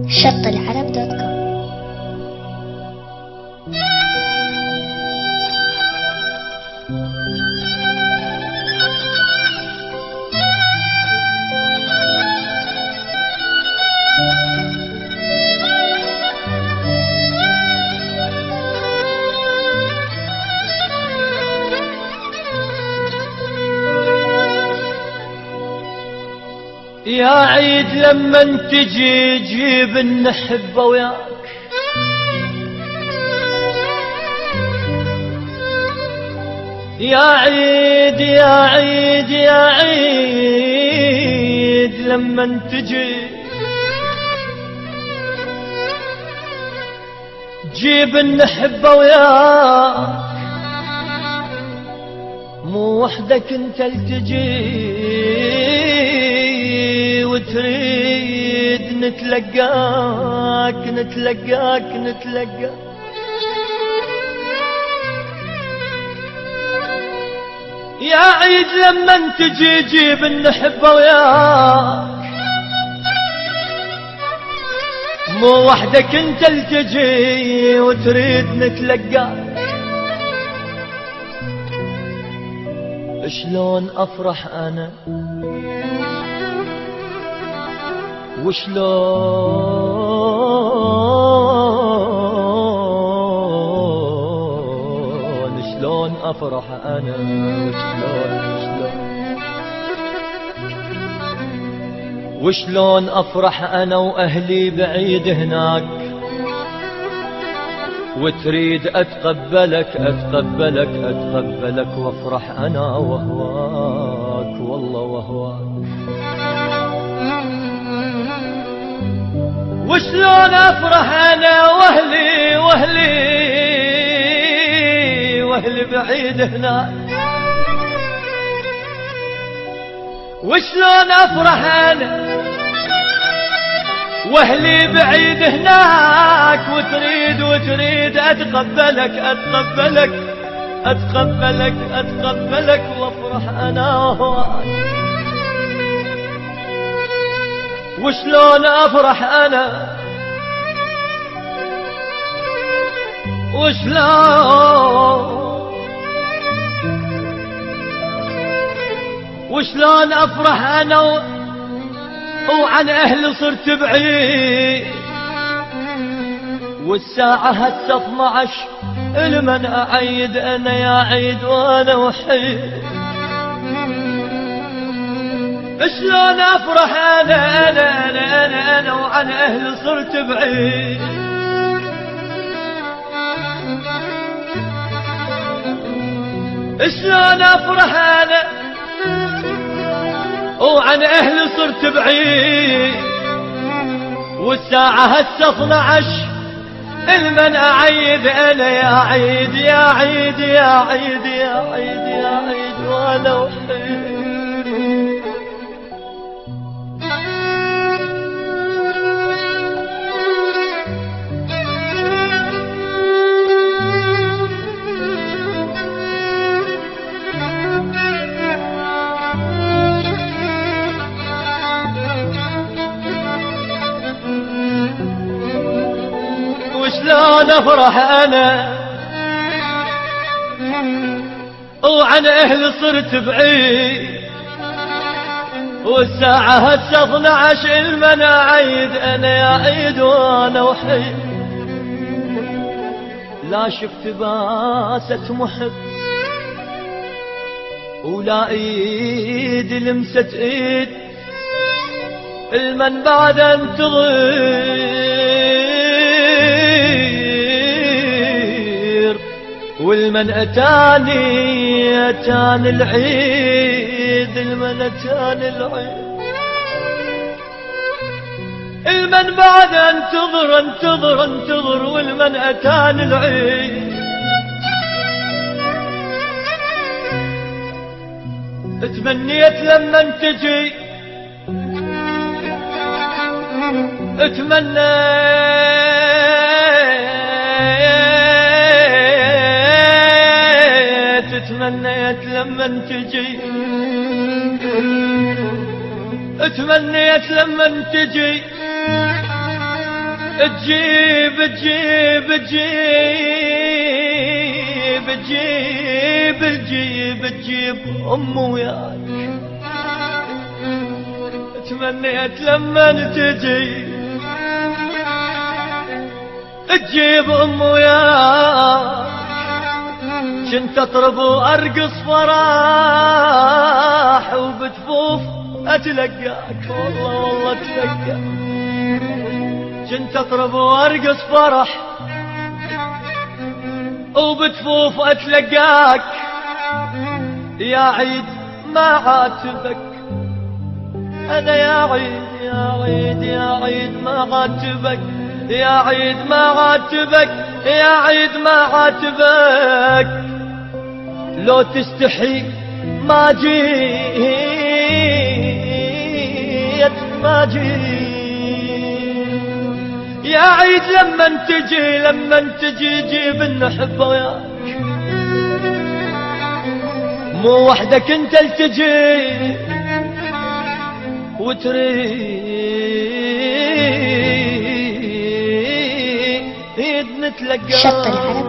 شطالعرب.com. يا عيد لما تجي جيب النحبة وياك، يا عيد يا عيد يا عيد لما تجي جيب النحبة وياك، مو وحدك انت التجي وتريد نتلقاك نتلقاك نتلقاك. يا عيد لما تجي جيب النحبة وياك، مو وحدك انت التجي وتريد نتلقاك. شلون افرح انا شلون افرح انا وشلون افرح انا واهلي بعيد هناك، وتريد اتقبلك اتقبلك اتقبلك وافرح انا وهواك والله وهواك. وشلون افرح انا واهلي واهلي بعيد هناك، وشلون افرح انا واهلي بعيد هناك، وتريد اتقبلك اتقبلك اتقبلك اتقبلك وافرح انا وهواك. وشلون افرح انا وشلون افرح انا وعن اهلي صرت بعيد، والساعة هسه 12 المن اعيد انا يا عيد وانا وحيد. شلون افرح انا وعن اهلي صرت بعيد، شلون افرح انا وعن اهلي صرت بعيد، والساعة هسه 12 المن اعيد انا يا عيد يا عيد يا عيد يا عيد يا عيد وانا وحيد. وشلون افرح انا وعن اهلي صرت بعيد، والساعة هسه 12 المن اعيد انا يا عيد وانا وحيد. لا شفت باسة محب ولا ايد لمست ايد، المن بعد انتظر والمن اتاني العيد، المن اتاني العيد، المن بعد انتظر والمن اتاني العيد. تمنيت لما تجي تمنيت لما تجي تمنيت لما تجي تجيب تجيب تجيب تجيب تجيب تجيب أم وياك. تمنيت لما تجي تجيب أم وياك، كنت أطرب وأرقص فراح وبتفوف أتلقاك، والله والله أتلقاك. كنت أطرب وأرقص فرح وبتفوف أتلقاك، يا عيد ما عاتبك أنا، يا عيد يا عيد يا عيد ما عاتبك، يا عيد ما عاتبك، يا عيد ما عاتبك. لو تستحي ما جيت ما جيت، يا عيد لما تجي لما تجي جيب النحبة وياك، مو وحدك انت التجي وتريد نتلقى.